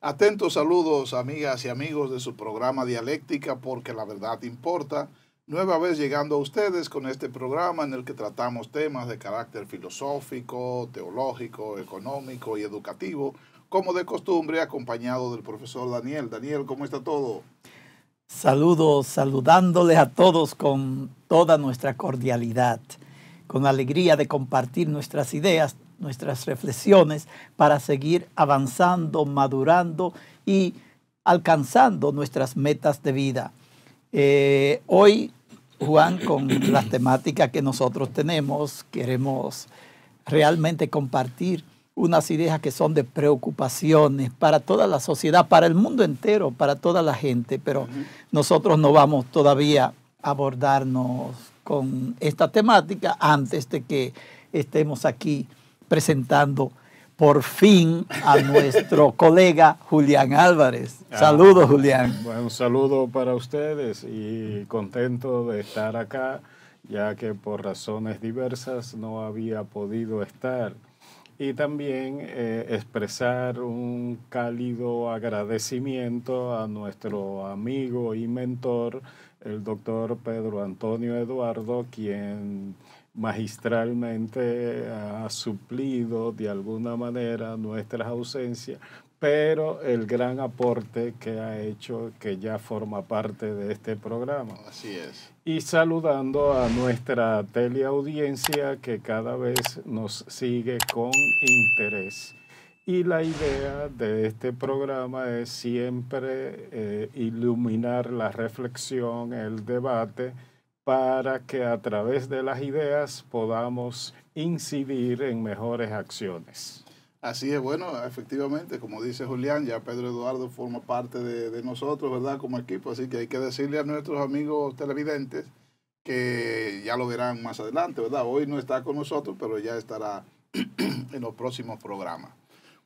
Atentos saludos, amigas y amigos de su programa Dialéctica, porque la verdad importa. Nueva vez llegando a ustedes con este programa en el que tratamos temas de carácter filosófico, teológico, económico y educativo, como de costumbre, acompañado del profesor Daniel. Daniel, ¿cómo está todo? Saludos, saludándoles a todos con toda nuestra cordialidad, con alegría de compartir nuestras ideas, nuestras reflexiones para seguir avanzando, madurando y alcanzando nuestras metas de vida. Hoy, Juan, con las temáticas que nosotros tenemos, queremos realmente compartir unas ideas que son de preocupaciones para toda la sociedad, para el mundo entero, para toda la gente, pero nosotros no vamos todavía a abordarnos con esta temática antes de que estemos aquí presentando por fin a nuestro colega Julián Álvarez. Saludos, Julián. Bueno, un saludo para ustedes y contento de estar acá, ya que por razones diversas no había podido estar. Y también expresar un cálido agradecimiento a nuestro amigo y mentor, el doctor Pedro Antonio Eduardo, quien magistralmente ha suplido de alguna manera nuestras ausencias, pero el gran aporte que ha hecho, que ya forma parte de este programa. Así es. Y saludando a nuestra teleaudiencia que cada vez nos sigue con interés. Y la idea de este programa es siempre iluminar la reflexión, el debate, para que a través de las ideas podamos incidir en mejores acciones. Así es, bueno, efectivamente, como dice Julián, ya Pedro Eduardo forma parte de nosotros, ¿verdad?, como equipo, así que hay que decirle a nuestros amigos televidentes que ya lo verán más adelante, ¿verdad? Hoy no está con nosotros, pero ya estará en los próximos programas.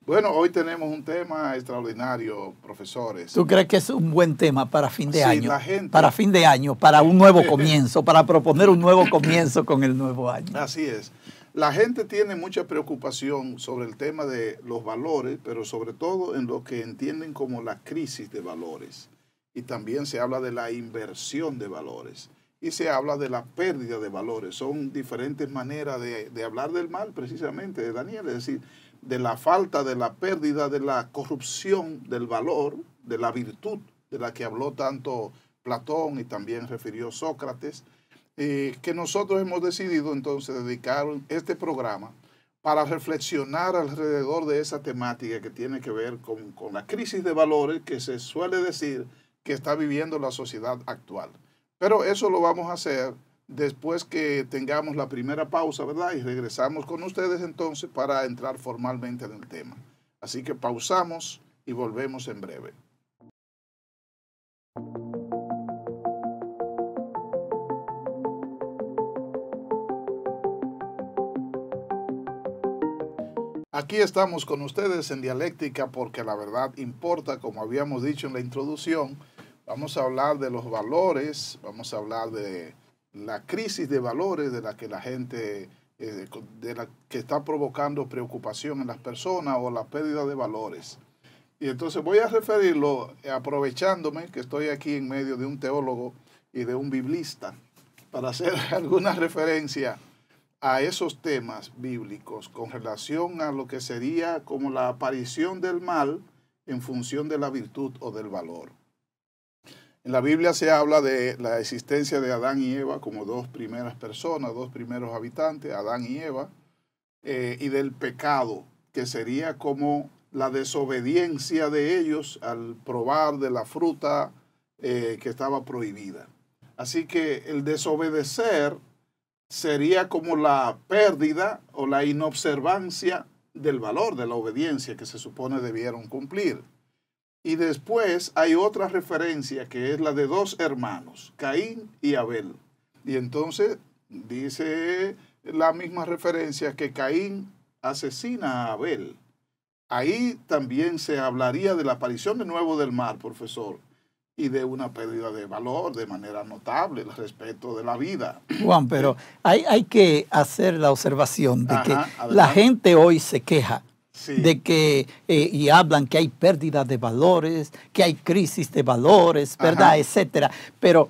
Bueno, hoy tenemos un tema extraordinario, profesores. ¿Tú crees que es un buen tema para fin de año? La gente... Para fin de año, para un nuevo comienzo, para proponer un nuevo comienzo con el nuevo año. Así es. La gente tiene mucha preocupación sobre el tema de los valores, pero sobre todo en lo que entienden como la crisis de valores. Y también se habla de la inversión de valores. Y se habla de la pérdida de valores. Son diferentes maneras de hablar del mal, precisamente, Daniel. Es decir, de la falta, de la pérdida, de la corrupción del valor, de la virtud de la que habló tanto Platón y también refirió Sócrates, que nosotros hemos decidido entonces dedicar este programa para reflexionar alrededor de esa temática que tiene que ver con la crisis de valores que se suele decir que está viviendo la sociedad actual. Pero eso lo vamos a hacer después que tengamos la primera pausa, ¿verdad? Y regresamos con ustedes entonces para entrar formalmente en el tema. Así que pausamos y volvemos en breve. Aquí estamos con ustedes en Dialéctica porque la verdad importa, como habíamos dicho en la introducción. Vamos a hablar de los valores, vamos a hablar de la crisis de valores de la que la gente, de la que está provocando preocupación en las personas o la pérdida de valores. Y entonces voy a referirlo aprovechándome que estoy aquí en medio de un teólogo y de un biblista para hacer alguna referencia a esos temas bíblicos con relación a lo que sería como la aparición del mal en función de la virtud o del valor. En la Biblia se habla de la existencia de Adán y Eva como dos primeras personas, dos primeros habitantes, Adán y Eva, y del pecado, que sería como la desobediencia de ellos al probar de la fruta que estaba prohibida. Así que el desobedecer sería como la pérdida o la inobservancia del valor de la obediencia que se supone debieron cumplir. Y después hay otra referencia que es la de dos hermanos, Caín y Abel. Y entonces dice la misma referencia que Caín asesina a Abel. Ahí también se hablaría de la aparición de nuevo del mal, profesor, y de una pérdida de valor de manera notable, el respeto de la vida. Juan, pero hay que hacer la observación de que adelante. la gente hoy se queja Sí. de que, y hablan que hay pérdida de valores, que hay crisis de valores, ¿verdad? Ajá. Etcétera. Pero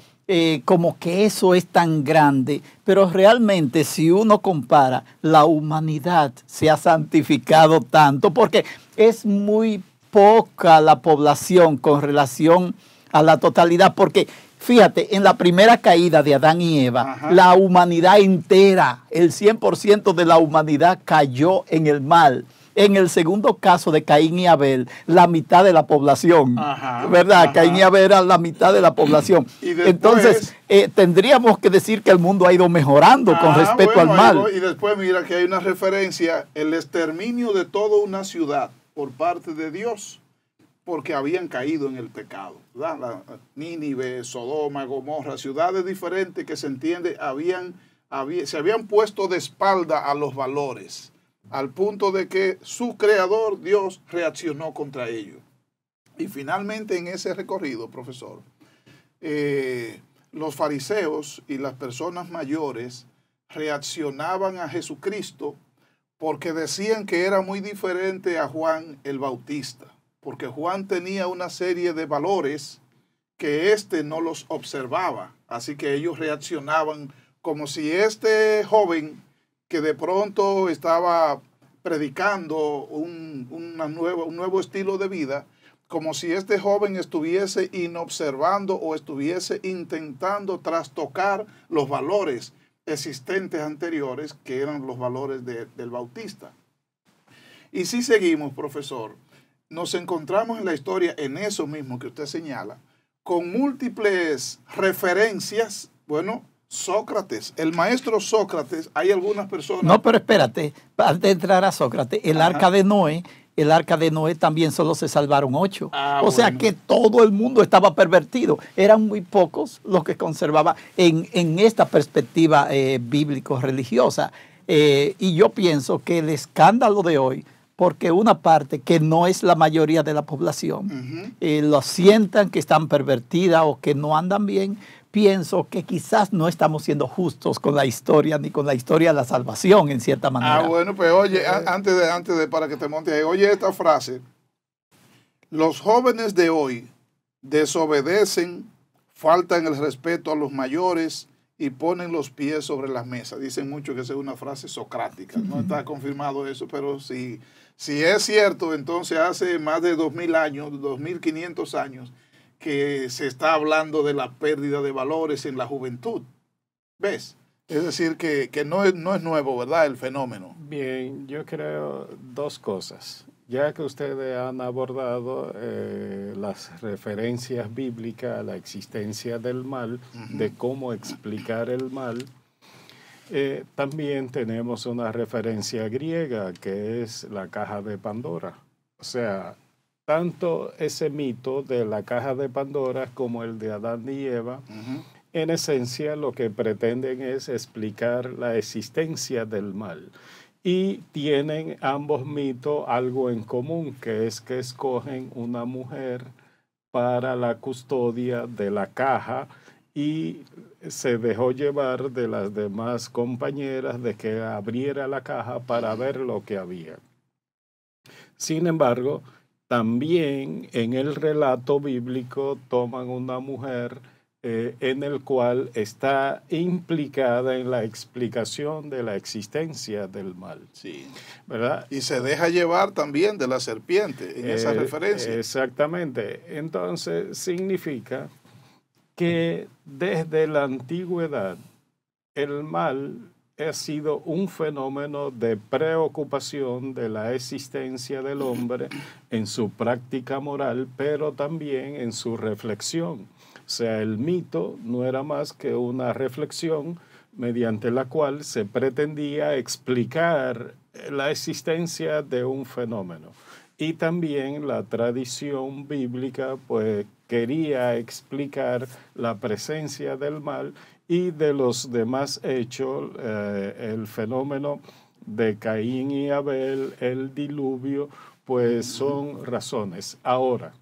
como que eso es tan grande, pero realmente si uno compara, la humanidad se ha santificado tanto, porque es muy poca la población con relación a la totalidad, porque fíjate, en la primera caída de Adán y Eva, Ajá. la humanidad entera, el 100% de la humanidad cayó en el mal. En el segundo caso de Caín y Abel, la mitad de la población, Ajá, ¿verdad? ajá. Caín y Abel eran la mitad de la población. Y después, entonces, tendríamos que decir que el mundo ha ido mejorando con respecto al mal. Y después mira que hay una referencia, el exterminio de toda una ciudad por parte de Dios, porque habían caído en el pecado, ¿verdad? Nínive, Sodoma, Gomorra, ciudades diferentes que se entiende se habían puesto de espalda a los valores, al punto de que su creador, Dios, reaccionó contra ellos. Y finalmente en ese recorrido, profesor, los fariseos y las personas mayores reaccionaban a Jesucristo porque decían que era muy diferente a Juan el Bautista, porque Juan tenía una serie de valores que éste no los observaba, así que ellos reaccionaban como si este joven que de pronto estaba predicando un nuevo estilo de vida, como si este joven estuviese inobservando o estuviese intentando trastocar los valores existentes anteriores, que eran los valores del Bautista. Y si seguimos, profesor, nos encontramos en la historia, en eso mismo que usted señala, con múltiples referencias. Bueno, Sócrates, el maestro Sócrates, hay algunas personas... No, pero espérate, antes de entrar a Sócrates, el arca de Noé también solo se salvaron 8. O sea que todo el mundo estaba pervertido. Eran muy pocos los que conservaban en esta perspectiva bíblico-religiosa. Y yo pienso que el escándalo de hoy, porque una parte que no es la mayoría de la población, lo sientan que están pervertidas o que no andan bien, pienso que quizás no estamos siendo justos con la historia ni con la historia de la salvación en cierta manera. Bueno, pues oye, antes de para que te monte ahí, oye esta frase: los jóvenes de hoy desobedecen, faltan el respeto a los mayores y ponen los pies sobre las mesas. Dicen mucho que esa es una frase socrática, no está confirmado eso, pero si es cierto, entonces hace más de 2000 años, 2500 años, que se está hablando de la pérdida de valores en la juventud. ¿Ves? Es decir, que no es nuevo, ¿verdad? El fenómeno. Bien, yo creo dos cosas. Ya que ustedes han abordado las referencias bíblicas a la existencia del mal, de cómo explicar el mal, también tenemos una referencia griega que es la caja de Pandora. O sea, tanto ese mito de la caja de Pandora como el de Adán y Eva, en esencia lo que pretenden es explicar la existencia del mal. Y tienen ambos mitos algo en común, que es que escogen una mujer para la custodia de la caja y se dejó llevar de las demás compañeras de que abriera la caja para ver lo que había. Sin embargo, también en el relato bíblico toman una mujer en el cual está implicada en la explicación de la existencia del mal. Sí. ¿Verdad? Y se deja llevar también de la serpiente en esa referencia. Exactamente. Entonces significa que desde la antigüedad el mal ha sido un fenómeno de preocupación de la existencia del hombre en su práctica moral, pero también en su reflexión. O sea, el mito no era más que una reflexión mediante la cual se pretendía explicar la existencia de un fenómeno. Y también la tradición bíblica pues quería explicar la presencia del mal y de los demás hechos, el fenómeno de Caín y Abel, el diluvio, pues son razones. Ahora,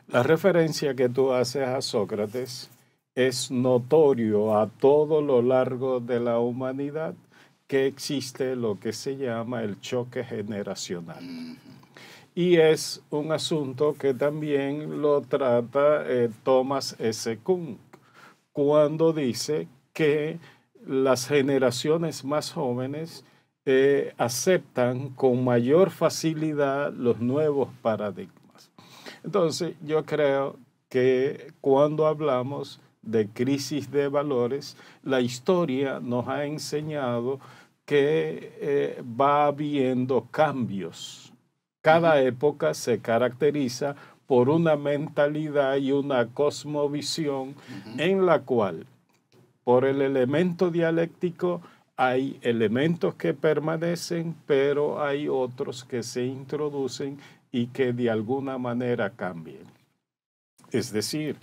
la referencia que tú haces a Sócrates es notorio a todo lo largo de la humanidad que existe lo que se llama el choque generacional. Y es un asunto que también lo trata Thomas S. Kuhn, cuando dice que las generaciones más jóvenes aceptan con mayor facilidad los nuevos paradigmas. Entonces, yo creo que cuando hablamos de crisis de valores, la historia nos ha enseñado que va habiendo cambios. Cada época se caracteriza por una mentalidad y una cosmovisión en la cual, por el elemento dialéctico, hay elementos que permanecen, pero hay otros que se introducen y que de alguna manera cambian. Es decir,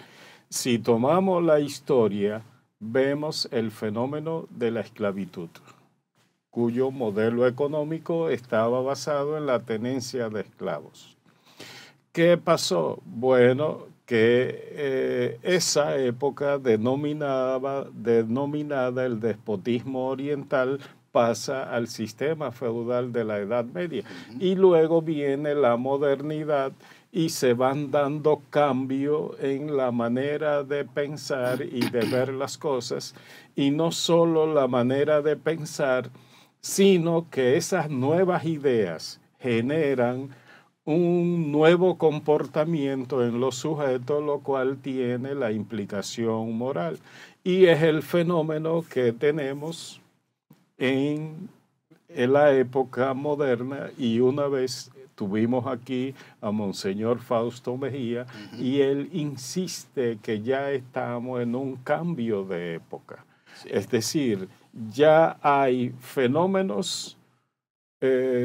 si tomamos la historia, vemos el fenómeno de la esclavitud, cuyo modelo económico estaba basado en la tenencia de esclavos. ¿Qué pasó? Bueno, que esa época denominada el despotismo oriental pasa al sistema feudal de la Edad Media. Y luego viene la modernidad y se van dando cambios en la manera de pensar y de ver las cosas. Y no solo la manera de pensar, sino que esas nuevas ideas generan un nuevo comportamiento en los sujetos, lo cual tiene la implicación moral. Y es el fenómeno que tenemos en la época moderna, y una vez tuvimos aquí a Monseñor Fausto Mejía, y él insiste que ya estamos en un cambio de época. Sí. Es decir, ya hay fenómenos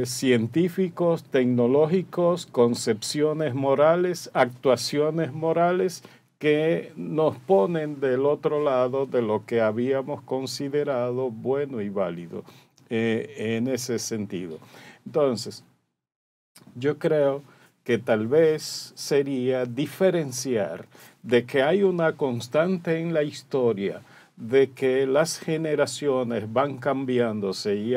científicos, tecnológicos, concepciones morales, actuaciones morales que nos ponen del otro lado de lo que habíamos considerado bueno y válido en ese sentido. Entonces, yo creo que tal vez sería diferenciar de que hay una constante en la historia de que las generaciones van cambiándose y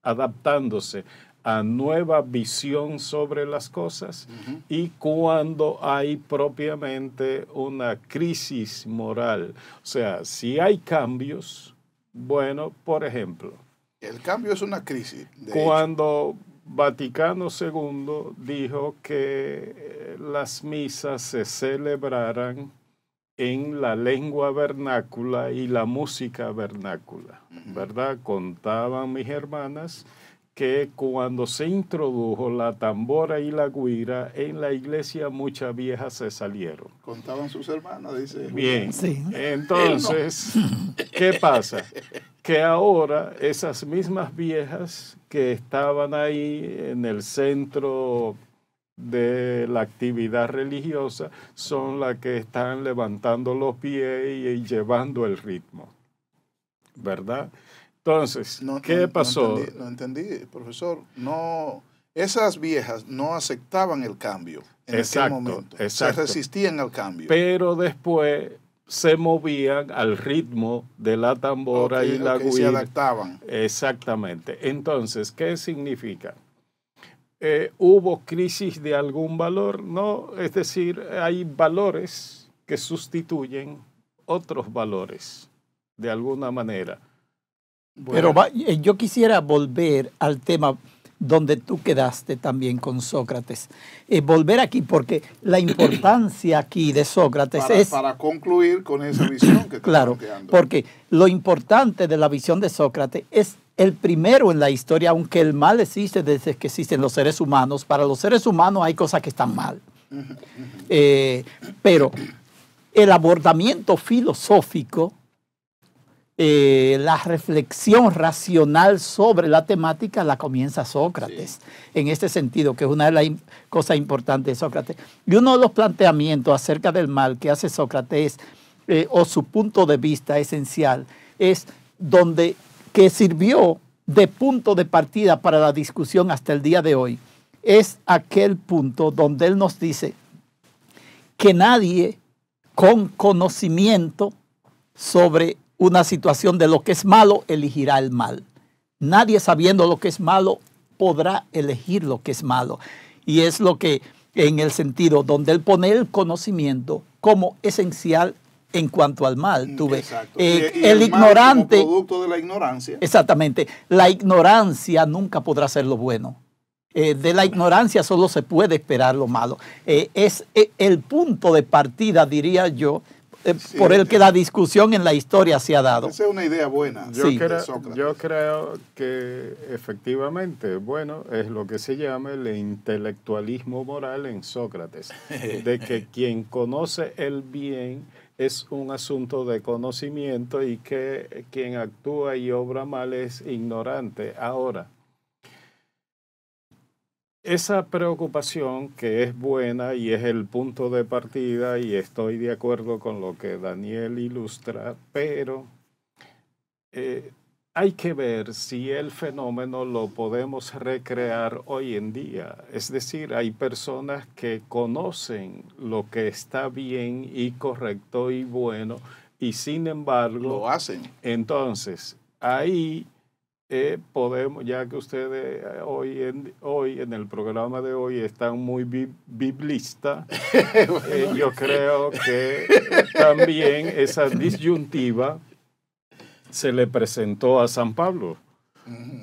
adaptándose a nueva visión sobre las cosas, y cuando hay propiamente una crisis moral. O sea, si hay cambios, bueno, por ejemplo, el cambio es una crisis. Cuando Vaticano II dijo que las misas se celebraran en la lengua vernácula y la música vernácula, ¿verdad? Contaban mis hermanas que cuando se introdujo la tambora y la güira en la iglesia, muchas viejas se salieron. Contaban sus hermanas, dice. Bien, sí. Entonces, ¿qué pasa? Que ahora esas mismas viejas que estaban ahí en el centro de la actividad religiosa son las que están levantando los pies y llevando el ritmo, ¿verdad? Entonces, ¿qué pasó? No entendí, profesor. No, esas viejas no aceptaban el cambio en aquel momento. Exacto. Se resistían al cambio. Pero después se movían al ritmo de la tambora y la güira. Se adaptaban. Exactamente. Entonces, ¿qué significa? ¿Hubo crisis de algún valor? No, es decir, hay valores que sustituyen otros valores de alguna manera. Bueno. Pero yo quisiera volver al tema donde tú quedaste también con Sócrates. Volver aquí, porque la importancia aquí de Sócrates es... Para concluir con esa visión que claro, porque lo importante de la visión de Sócrates es el primero en la historia, aunque el mal existe desde que existen los seres humanos. Para los seres humanos hay cosas que están mal. Pero el abordamiento filosófico, la reflexión racional sobre la temática la comienza Sócrates. Sí. En este sentido, que es una de las cosas importantes de Sócrates. Y uno de los planteamientos acerca del mal que hace Sócrates, o su punto de vista esencial, es que sirvió de punto de partida para la discusión hasta el día de hoy, es aquel punto donde él nos dice que nadie con conocimiento sobre una situación de lo que es malo elegirá el mal. Nadie sabiendo lo que es malo podrá elegir lo que es malo. Y es lo que, en el sentido donde él pone el conocimiento como esencial en cuanto al mal. Tú ves, y el ignorante, como producto de la ignorancia. Exactamente. La ignorancia nunca podrá ser lo bueno. De la ignorancia solo se puede esperar lo malo. Es el punto de partida, diría yo, por el que la discusión en la historia se ha dado. Esa es una idea buena. Yo creo que efectivamente, bueno, es lo que se llama el intelectualismo moral en Sócrates, de que quien conoce el bien es un asunto de conocimiento y que quien actúa y obra mal es ignorante. Ahora, esa preocupación que es buena y es el punto de partida, y estoy de acuerdo con lo que Daniel ilustra, pero hay que ver si el fenómeno lo podemos recrear hoy en día. Es decir, hay personas que conocen lo que está bien y correcto y bueno, y sin embargo lo hacen. Entonces, ahí podemos, ya que ustedes hoy en el programa de hoy están muy biblistas, yo creo que también esa disyuntiva se le presentó a San Pablo.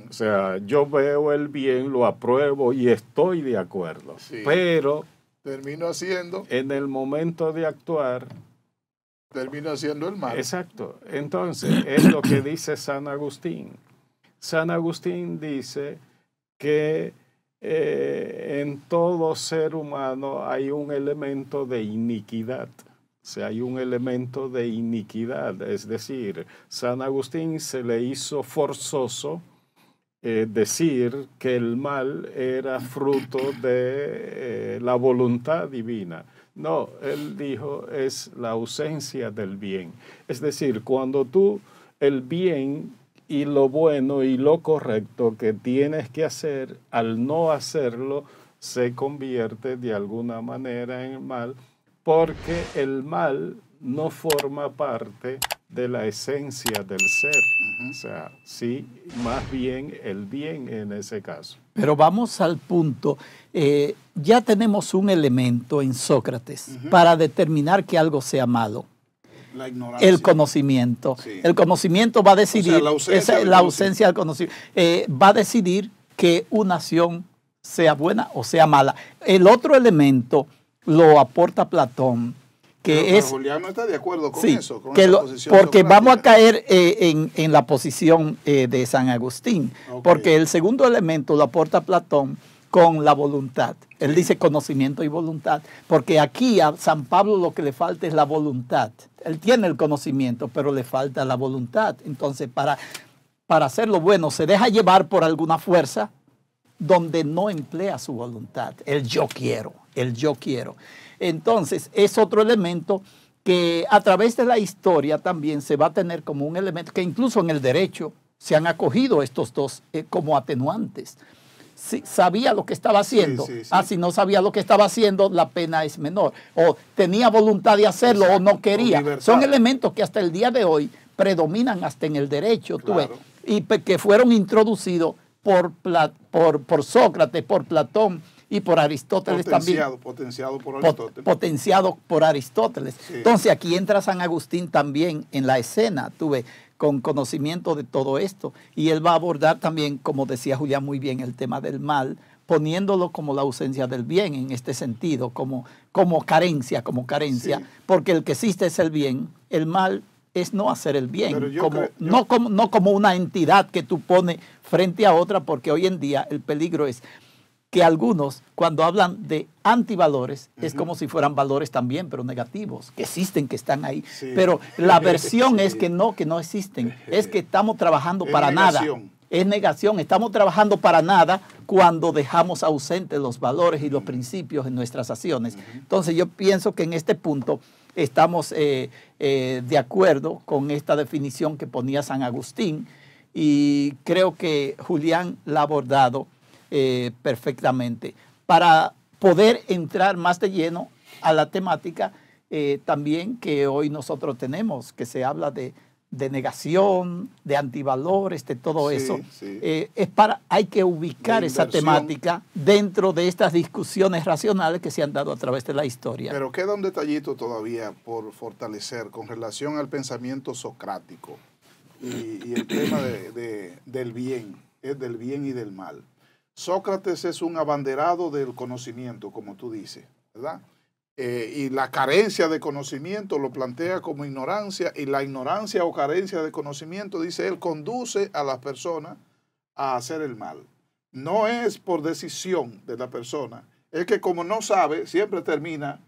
O sea, yo veo el bien, lo apruebo y estoy de acuerdo. Sí. Pero termino haciendo. En el momento de actuar, termino haciendo el mal. Exacto. Entonces, es lo que dice San Agustín. San Agustín dice que en todo ser humano hay un elemento de iniquidad. O sea, hay un elemento de iniquidad. Es decir, San Agustín se le hizo forzoso decir que el mal era fruto de la voluntad divina. No, él dijo, es la ausencia del bien. Es decir, cuando tú el bien y lo bueno y lo correcto que tienes que hacer, al no hacerlo, se convierte de alguna manera en mal, porque el mal no forma parte de la esencia del ser. O sea, sí, más bien el bien en ese caso. Pero vamos al punto. Ya tenemos un elemento en Sócrates para determinar que algo sea malo. La ignorancia. El conocimiento. Sí. El conocimiento va a decidir, o sea, la ausencia del conocimiento, va a decidir que una acción sea buena o sea mala. El otro elemento lo aporta Platón, que pero es... Julián no está de acuerdo con sí, eso, con que esa posición porque socrática. Vamos a caer en la posición de San Agustín, porque el segundo elemento lo aporta Platón con la voluntad. Él dice conocimiento y voluntad, porque aquí a San Pablo lo que le falta es la voluntad. Él tiene el conocimiento, pero le falta la voluntad. Entonces, para hacer lo bueno, se deja llevar por alguna fuerza donde no emplea su voluntad. El yo quiero, el yo quiero. Entonces, es otro elemento que a través de la historia también se va a tener como un elemento que incluso en el derecho se han acogido estos dos como atenuantes. Si sabía lo que estaba haciendo, si no sabía lo que estaba haciendo, la pena es menor. O tenía voluntad de hacerlo o no quería. Son elementos que hasta el día de hoy predominan hasta en el derecho, claro. Tú ves, y que fueron introducidos por Sócrates, por Platón y por Aristóteles también. Potenciado por Aristóteles. Potenciado por Aristóteles. Sí. Entonces aquí entra San Agustín también en la escena, tú ves, con conocimiento de todo esto. Y él va a abordar también, como decía Julián muy bien, el tema del mal, poniéndolo como la ausencia del bien en este sentido, como carencia, sí. Porque el que existe es el bien, el mal es no hacer el bien, no como una entidad que tú pones frente a otra, porque hoy en día el peligro es que algunos, cuando hablan de antivalores, es como si fueran valores también, pero negativos, que existen, que están ahí. Sí. Pero la versión es que no existen. Es que estamos trabajando para nada. Es negación. Estamos trabajando para nada cuando dejamos ausentes los valores y los principios en nuestras acciones. Entonces yo pienso que en este punto estamos de acuerdo con esta definición que ponía San Agustín, y creo que Julián la ha abordado perfectamente. Para poder entrar más de lleno a la temática también que hoy nosotros tenemos, que se habla de de negación, de antivalores, de todo Sí, eso. sí. Hay que ubicar De esa inversión. temática dentro de estas discusiones racionales que se han dado a través de la historia. Pero queda un detallito todavía por fortalecer con relación al pensamiento socrático y el tema del bien, es del bien y del mal. Sócrates es un abanderado del conocimiento, como tú dices, ¿verdad? Y la carencia de conocimiento lo plantea como ignorancia, y la ignorancia o carencia de conocimiento, dice él, conduce a las personas a hacer el mal. No es por decisión de la persona, es que como no sabe, siempre termina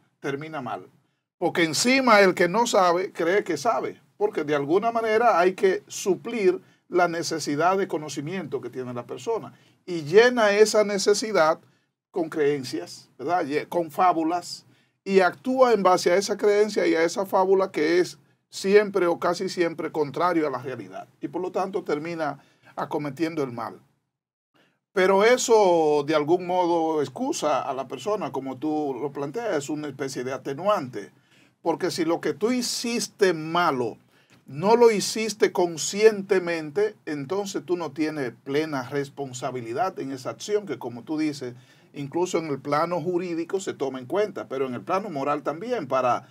mal. Porque encima el que no sabe cree que sabe, porque de alguna manera hay que suplir la necesidad de conocimiento que tiene la persona. Y llena esa necesidad con creencias, ¿verdad? Con fábulas, y actúa en base a esa creencia y a esa fábula que es siempre o casi siempre contrario a la realidad. Y por lo tanto termina acometiendo el mal. Pero eso de algún modo excusa a la persona, como tú lo planteas, es una especie de atenuante. Porque si lo que tú hiciste malo no lo hiciste conscientemente, entonces tú no tienes plena responsabilidad en esa acción, que como tú dices, incluso en el plano jurídico se toma en cuenta, pero en el plano moral también, para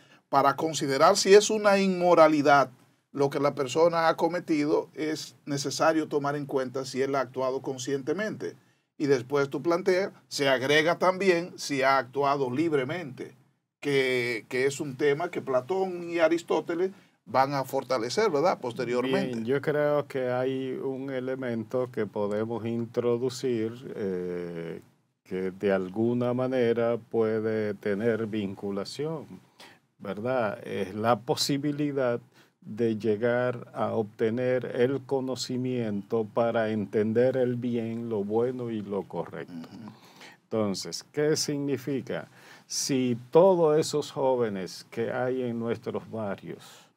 considerar si es una inmoralidad lo que la persona ha cometido, es necesario tomar en cuenta si él ha actuado conscientemente. Y después tú planteas, se agrega también si ha actuado libremente, que es un tema que Platón y Aristóteles van a fortalecer, ¿verdad? Posteriormente. Bien, yo creo que hay un elemento que podemos introducir que de alguna manera puede tener vinculación, ¿verdad? Es la posibilidad de llegar a obtener el conocimiento para entender el bien, lo bueno y lo correcto. Entonces, ¿qué significa? Si todos esos jóvenes que hay en nuestros barrios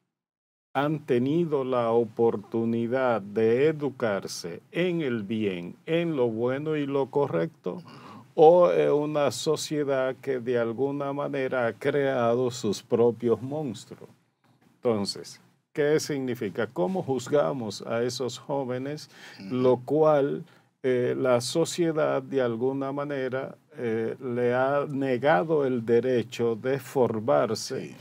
han tenido la oportunidad de educarse en el bien, en lo bueno y lo correcto, o en una sociedad que de alguna manera ha creado sus propios monstruos. Entonces, ¿qué significa? ¿Cómo juzgamos a esos jóvenes? Lo cual la sociedad de alguna manera le ha negado el derecho de formarse, sí,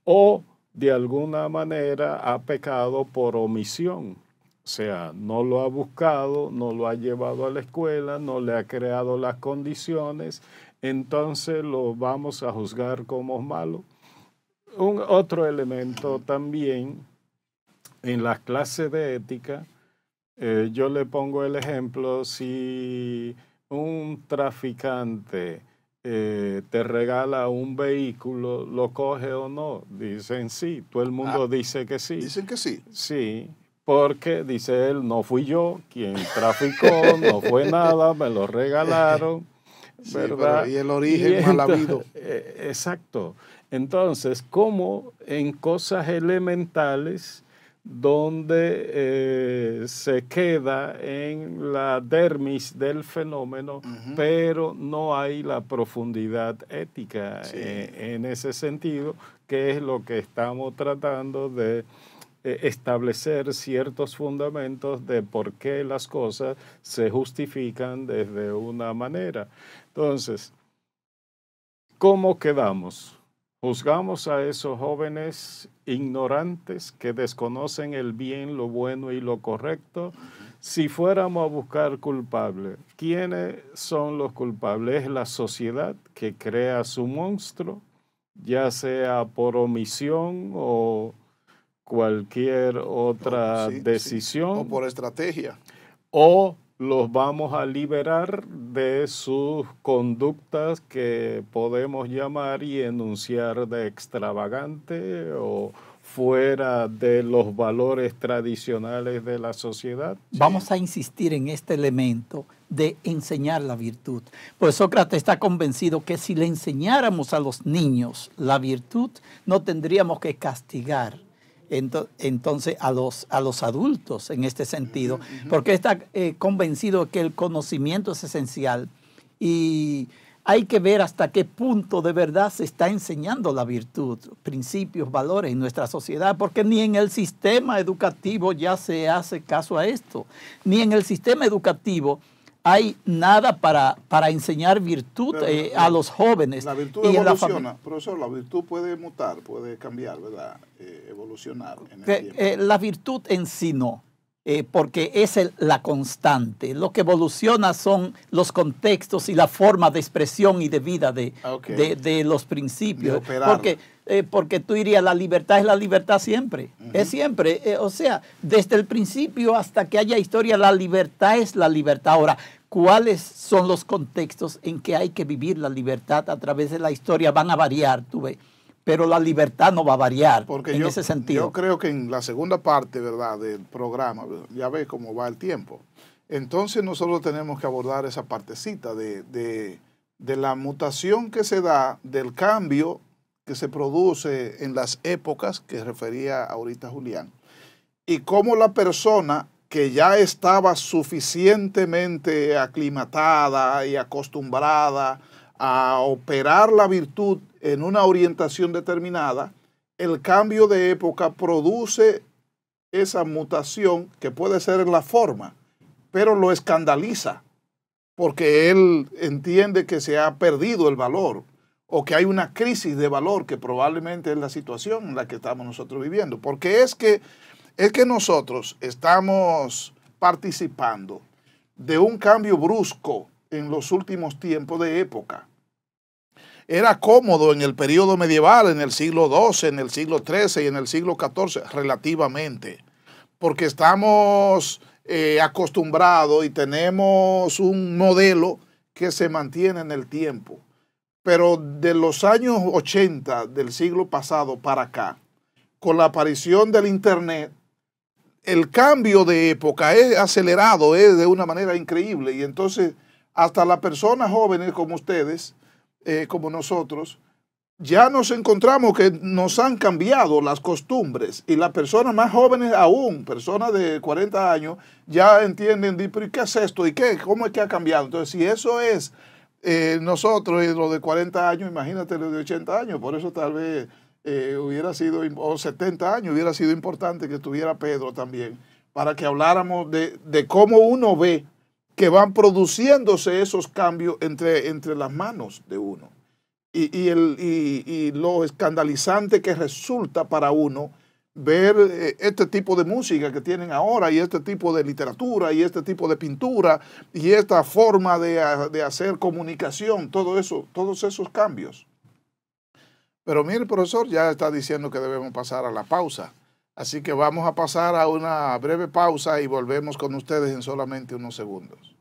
o de alguna manera ha pecado por omisión. O sea, no lo ha buscado, no lo ha llevado a la escuela, no le ha creado las condiciones, entonces lo vamos a juzgar como malo. Otro elemento también en las clases de ética, yo le pongo el ejemplo, si un traficante te regala un vehículo, ¿lo coge o no? Dicen sí, todo el mundo dice que sí. Dicen que sí. Sí, porque dice él, no fui yo quien traficó, no fue nada, me lo regalaron, ¿verdad? Sí, y el origen mal habido. Exacto. Entonces, como en cosas elementales donde se queda en la dermis del fenómeno, pero no hay la profundidad ética, sí, en ese sentido, que es lo que estamos tratando de establecer ciertos fundamentos de por qué las cosas se justifican desde una manera. Entonces, ¿cómo quedamos? ¿Juzgamos a esos jóvenes ignorantes que desconocen el bien, lo bueno y lo correcto? Si fuéramos a buscar culpables, ¿quiénes son los culpables? ¿Es la sociedad que crea su monstruo, ya sea por omisión o cualquier otra decisión? Sí. O por estrategia. ¿O los vamos a liberar de sus conductas que podemos llamar y enunciar de extravagante o fuera de los valores tradicionales de la sociedad? Vamos a insistir en este elemento de enseñar la virtud. Pues Sócrates está convencido que si le enseñáramos a los niños la virtud, no tendríamos que castigar entonces a los adultos en este sentido, porque está convencido que el conocimiento es esencial y hay que ver hasta qué punto de verdad se está enseñando la virtud, principios, valores en nuestra sociedad, porque ni en el sistema educativo ya se hace caso a esto, ni en el sistema educativo hay nada para enseñar virtud a los jóvenes. La virtud evoluciona, profesor, la virtud puede mutar, puede cambiar, ¿verdad? Evolucionar en el tiempo. La virtud en sí no. Porque es la constante. Lo que evoluciona son los contextos y la forma de expresión y de vida de los principios. Porque tú dirías, la libertad es la libertad siempre. Es siempre. O sea, desde el principio hasta que haya historia, la libertad es la libertad. Ahora, ¿cuáles son los contextos en que hay que vivir la libertad a través de la historia? Van a variar, tú ves. Pero la libertad no va a variar en ese sentido. Yo creo que en la segunda parte, ¿verdad?, del programa, ya ves cómo va el tiempo. Entonces nosotros tenemos que abordar esa partecita de la mutación que se da, del cambio que se produce en las épocas que refería ahorita Julián, y cómo la persona que ya estaba suficientemente aclimatada y acostumbrada a operar la virtud en una orientación determinada, el cambio de época produce esa mutación que puede ser en la forma, pero lo escandaliza, porque él entiende que se ha perdido el valor o que hay una crisis de valor, que probablemente es la situación en la que estamos nosotros viviendo, porque es que nosotros estamos participando de un cambio brusco en los últimos tiempos de época. Era cómodo en el periodo medieval, en el siglo XII, en el siglo XIII y en el siglo XIV, relativamente, porque estamos acostumbrados y tenemos un modelo que se mantiene en el tiempo. Pero de los años 80 del siglo pasado para acá, con la aparición del Internet, el cambio de época es acelerado, es de una manera increíble. Y entonces, hasta las personas jóvenes como ustedes, como nosotros, ya nos encontramos que nos han cambiado las costumbres, y las personas más jóvenes aún, personas de 40 años, ya entienden, pero ¿y qué es esto? ¿Y qué? ¿Cómo es que ha cambiado? Entonces, si eso es nosotros y los de 40 años, imagínate los de 80 años, por eso tal vez hubiera sido, o 70 años, hubiera sido importante que estuviera Pedro también, para que habláramos de cómo uno ve que van produciéndose esos cambios entre las manos de uno. Y lo escandalizante que resulta para uno ver este tipo de música que tienen ahora, y este tipo de literatura, y este tipo de pintura, y esta forma de hacer comunicación, todo eso, todos esos cambios. Pero mire, el profesor ya está diciendo que debemos pasar a la pausa. Así que vamos a pasar a una breve pausa y volvemos con ustedes en solamente unos segundos.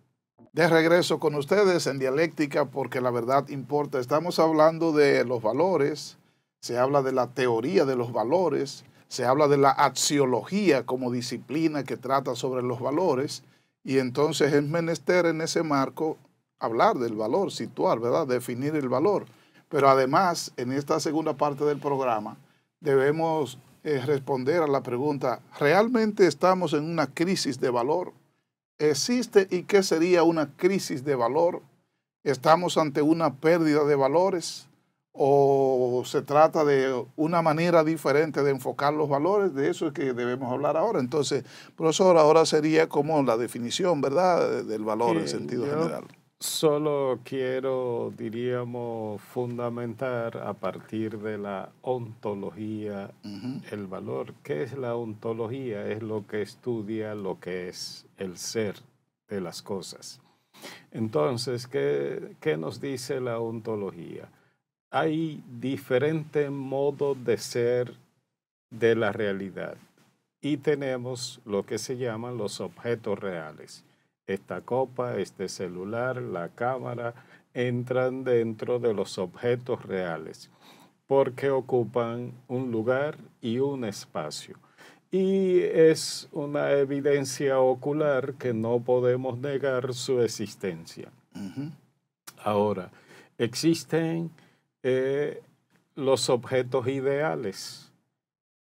De regreso con ustedes en Dialéctica, porque la verdad importa. Estamos hablando de los valores, se habla de la teoría de los valores, se habla de la axiología como disciplina que trata sobre los valores, y entonces es menester en ese marco hablar del valor, situar, ¿verdad?, definir el valor. Pero además, en esta segunda parte del programa, debemos responder a la pregunta, ¿realmente estamos en una crisis de valor? ¿Existe y qué sería una crisis de valor? ¿Estamos ante una pérdida de valores? ¿O se trata de una manera diferente de enfocar los valores? De eso es que debemos hablar ahora. Entonces, profesor, ahora sería como la definición, ¿verdad?, del valor en sentido general. Solo quiero, diríamos, fundamentar a partir de la ontología el valor. ¿Qué es la ontología? Es lo que estudia lo que es el ser de las cosas. Entonces, ¿qué nos dice la ontología? Hay diferentes modos de ser de la realidad, y tenemos lo que se llaman los objetos reales. Esta copa, este celular, la cámara, entran dentro de los objetos reales porque ocupan un lugar y un espacio. Y es una evidencia ocular que no podemos negar su existencia. Ahora, existen los objetos ideales,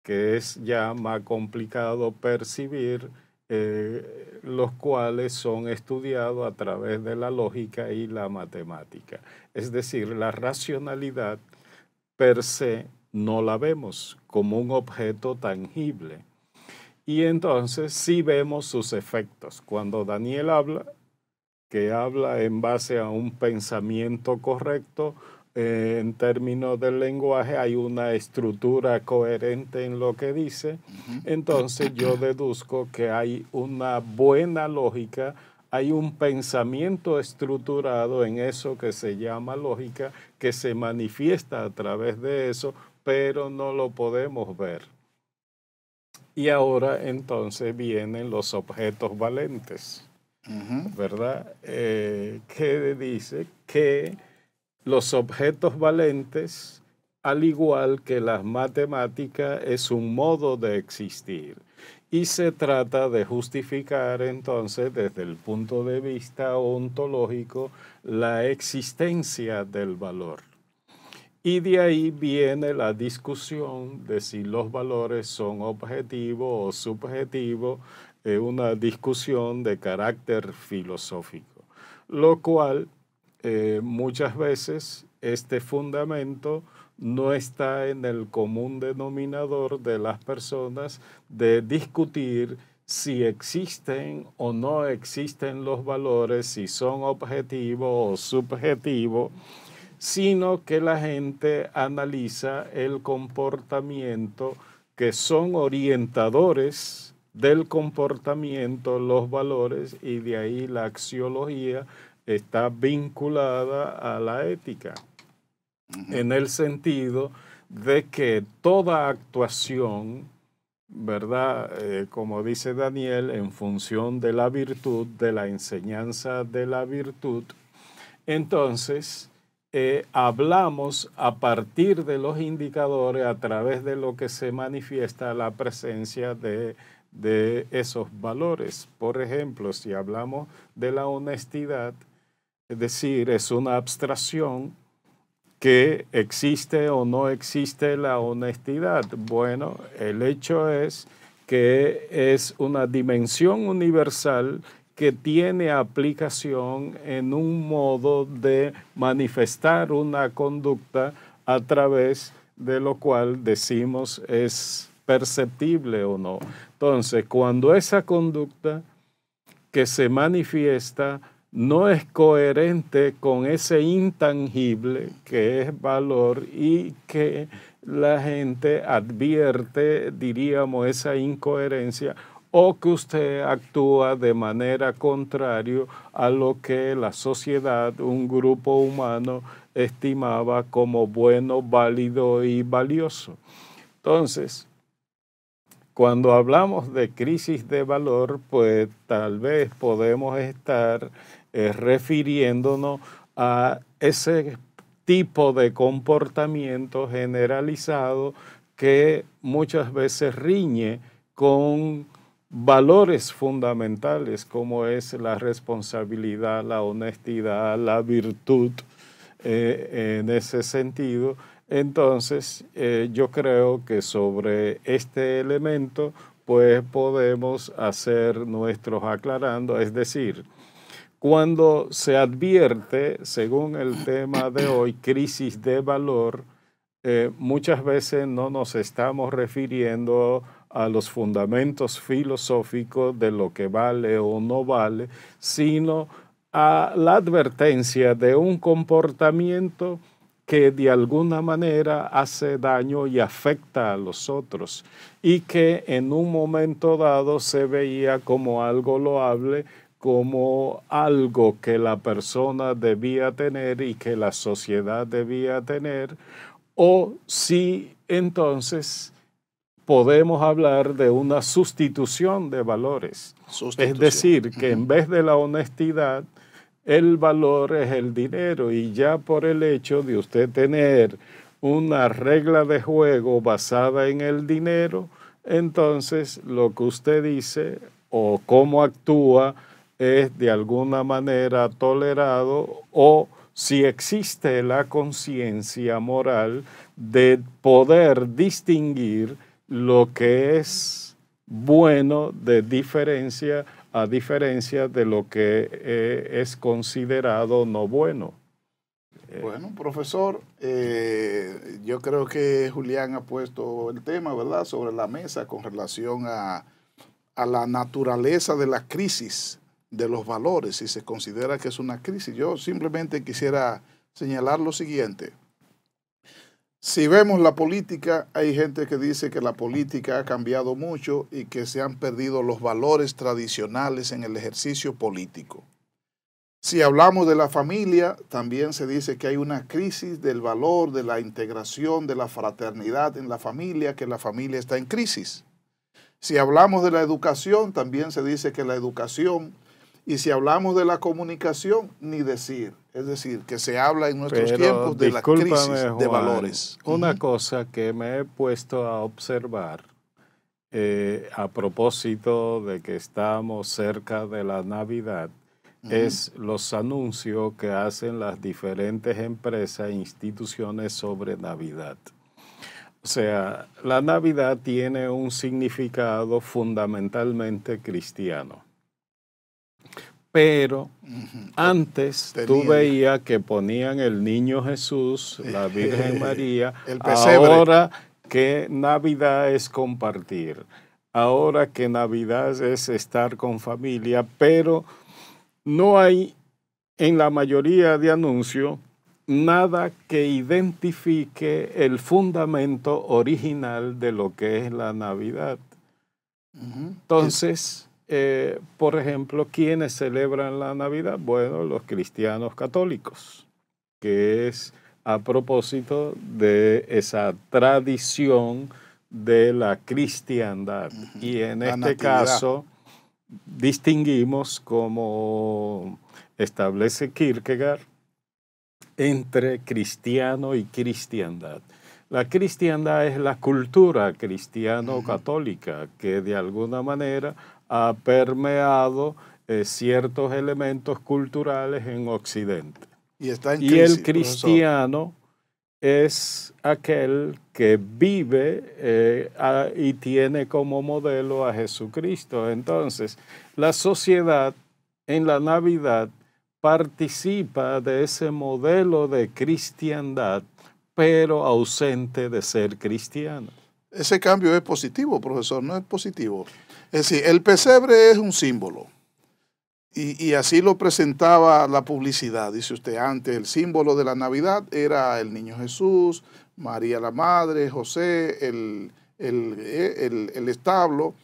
que es ya más complicado percibir los cuales son estudiados a través de la lógica y la matemática. Es decir, la racionalidad per se no la vemos como un objeto tangible. Y entonces sí vemos sus efectos. Cuando Daniel habla, que habla en base a un pensamiento correcto, en términos del lenguaje hay una estructura coherente en lo que dice, entonces yo deduzco que hay una buena lógica, hay un pensamiento estructurado en eso que se llama lógica, que se manifiesta a través de eso, pero no lo podemos ver. Y ahora entonces vienen los objetos valentes, ¿verdad? Que dice que los objetos valentes, al igual que las matemáticas, es un modo de existir. Y se trata de justificar entonces desde el punto de vista ontológico la existencia del valor. Y de ahí viene la discusión de si los valores son objetivos o subjetivos, una discusión de carácter filosófico, lo cual muchas veces este fundamento no está en el común denominador de las personas de discutir si existen o no existen los valores, si son objetivos o subjetivos, sino que la gente analiza el comportamiento, que son orientadores del comportamiento, los valores, y de ahí la axiología está vinculada a la ética, en el sentido de que toda actuación, ¿verdad? Como dice Daniel, en función de la virtud, de la enseñanza de la virtud, entonces hablamos a partir de los indicadores, a través de lo que se manifiesta la presencia de esos valores. Por ejemplo, si hablamos de la honestidad, es decir, es una abstracción que existe o no existe la honestidad. Bueno, el hecho es que es una dimensión universal que tiene aplicación en un modo de manifestar una conducta a través de lo cual decimos es perceptible o no. Entonces, cuando esa conducta que se manifiesta no es coherente con ese intangible que es valor y que la gente advierte, diríamos, esa incoherencia, o que usted actúa de manera contraria a lo que la sociedad, un grupo humano, estimaba como bueno, válido y valioso. Entonces, cuando hablamos de crisis de valor, pues tal vez podemos estar refiriéndonos a ese tipo de comportamiento generalizado que muchas veces riñe con valores fundamentales como es la responsabilidad, la honestidad, la virtud, en ese sentido. Entonces, yo creo que sobre este elemento, pues podemos hacer nuestros aclarando, es decir, cuando se advierte, según el tema de hoy, crisis de valor, muchas veces no nos estamos refiriendo a los fundamentos filosóficos de lo que vale o no vale, sino a la advertencia de un comportamiento que de alguna manera hace daño y afecta a los otros y que en un momento dado se veía como algo loable, como algo que la persona debía tener y que la sociedad debía tener, o si entonces podemos hablar de una sustitución de valores. Es decir, que en vez de la honestidad, el valor es el dinero, y ya por el hecho de usted tener una regla de juego basada en el dinero, entonces lo que usted dice o cómo actúa es de alguna manera tolerado, o si existe la conciencia moral de poder distinguir lo que es bueno a diferencia de lo que es considerado no bueno. Bueno, profesor, yo creo que Julián ha puesto el tema, ¿verdad?, sobre la mesa con relación a la naturaleza de la crisis de los valores, si se considera que es una crisis. Yo simplemente quisiera señalar lo siguiente. Si vemos la política, hay gente que dice que la política ha cambiado mucho y que se han perdido los valores tradicionales en el ejercicio político. Si hablamos de la familia, también se dice que hay una crisis del valor, de la integración, de la fraternidad en la familia, que la familia está en crisis. Si hablamos de la educación, también se dice que la educación, y si hablamos de la comunicación, ni decir. Es decir, que se habla en nuestros tiempos de la crisis Juan, de valores. Una cosa que me he puesto a observar a propósito de que estamos cerca de la Navidad, es los anuncios que hacen las diferentes empresas e instituciones sobre Navidad. O sea, la Navidad tiene un significado fundamentalmente cristiano. Pero antes tú veías que ponían el niño Jesús, la Virgen María, el pesebre. Ahora que Navidad es compartir, ahora que Navidad es estar con familia, pero no hay en la mayoría de anuncios nada que identifique el fundamento original de lo que es la Navidad. Entonces, por ejemplo, ¿quiénes celebran la Navidad? Bueno, los cristianos católicos, que es a propósito de esa tradición de la cristiandad. Y en este caso distinguimos, como establece Kierkegaard, entre cristiano y cristiandad. La cristiandad es la cultura cristiano-católica que de alguna manera ha permeado ciertos elementos culturales en Occidente. Y está en crisis, el cristiano es aquel que vive y tiene como modelo a Jesucristo. Entonces, la sociedad en la Navidad participa de ese modelo de cristiandad, pero ausente de ser cristiana. Ese cambio es positivo, profesor, no es positivo. Es decir, el pesebre es un símbolo. Y así lo presentaba la publicidad. Dice usted, antes el símbolo de la Navidad era el niño Jesús, María la Madre, José, el establo.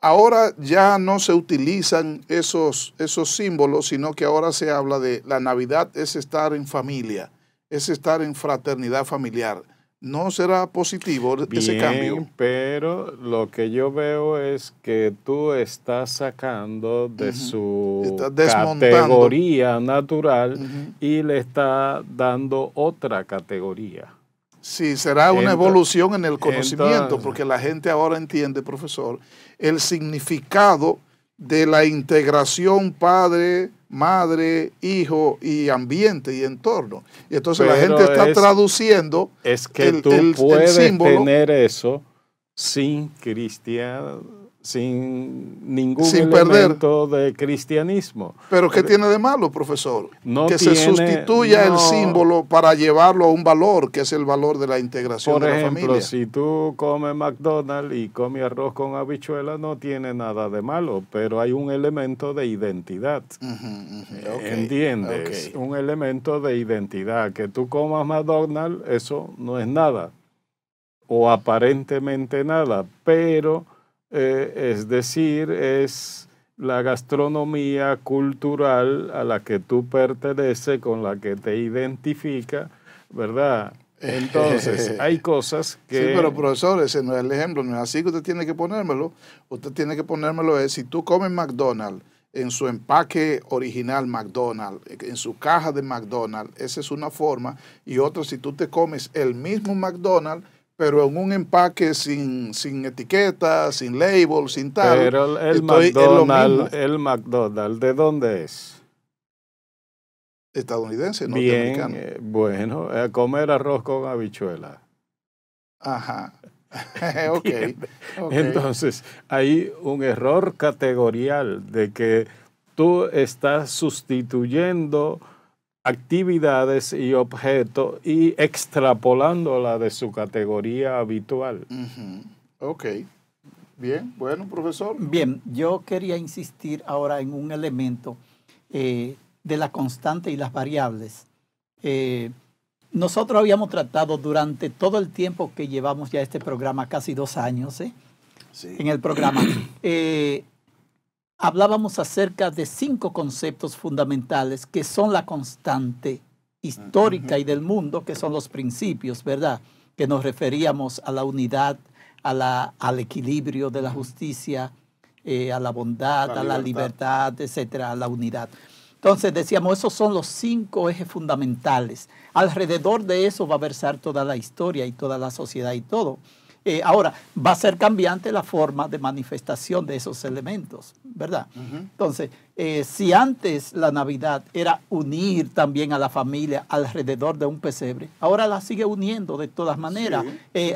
Ahora ya no se utilizan esos símbolos, sino que ahora se habla de la Navidad es estar en familia, es estar en fraternidad familiar. ¿No será positivo ese cambio? Pero lo que yo veo es que tú estás sacando de su categoría natural y le estás dando otra categoría. Sí, será una evolución en el conocimiento, porque la gente ahora entiende, profesor, el significado de la integración padre, madre, hijo y ambiente y entorno. Y entonces la gente está traduciendo tú puedes tener eso sin ningún elemento de cristianismo. ¿Pero qué tiene de malo, profesor? Que se sustituya el símbolo para llevarlo a un valor, que es el valor de la integración de la familia. Por ejemplo, si tú comes McDonald's y comes arroz con habichuela, no tiene nada de malo, pero hay un elemento de identidad. ¿Entiendes? Un elemento de identidad. Que tú comas McDonald's, eso no es nada, o aparentemente nada, pero es decir, es la gastronomía cultural a la que tú perteneces, con la que te identifica, ¿verdad? Entonces, hay cosas que... Sí, pero profesor, ese no es el ejemplo, no es así que usted tiene que ponérmelo. Usted tiene que ponérmelo, si tú comes McDonald's, en su empaque original McDonald's, en su caja de McDonald's, esa es una forma, y otra, si tú te comes el mismo McDonald's, pero en un empaque sin etiqueta, sin label, sin tal. Pero el McDonald's, ¿de dónde es? Estadounidense, norteamericano. Bien, bueno, comer arroz con habichuela. Ajá. Ok. Entonces, hay un error categorial de que tú estás sustituyendo actividades y objetos y extrapolándola de su categoría habitual. Ok. Bien, bueno, profesor. Bien, yo quería insistir ahora en un elemento de la constante y las variables. Nosotros habíamos tratado durante todo el tiempo que llevamos ya este programa, casi 2 años, sí, en el programa, hablábamos acerca de 5 conceptos fundamentales que son la constante histórica y del mundo, que son los principios, ¿verdad? Que nos referíamos a la unidad, al equilibrio de la justicia, a la bondad, a la libertad, etcétera, a la unidad. Entonces decíamos, esos son los 5 ejes fundamentales. Alrededor de eso va a versar toda la historia y toda la sociedad y todo. Ahora, va a ser cambiante la forma de manifestación de esos elementos, ¿verdad? Entonces, si antes la Navidad era unir también a la familia alrededor de un pesebre, ahora la sigue uniendo de todas maneras,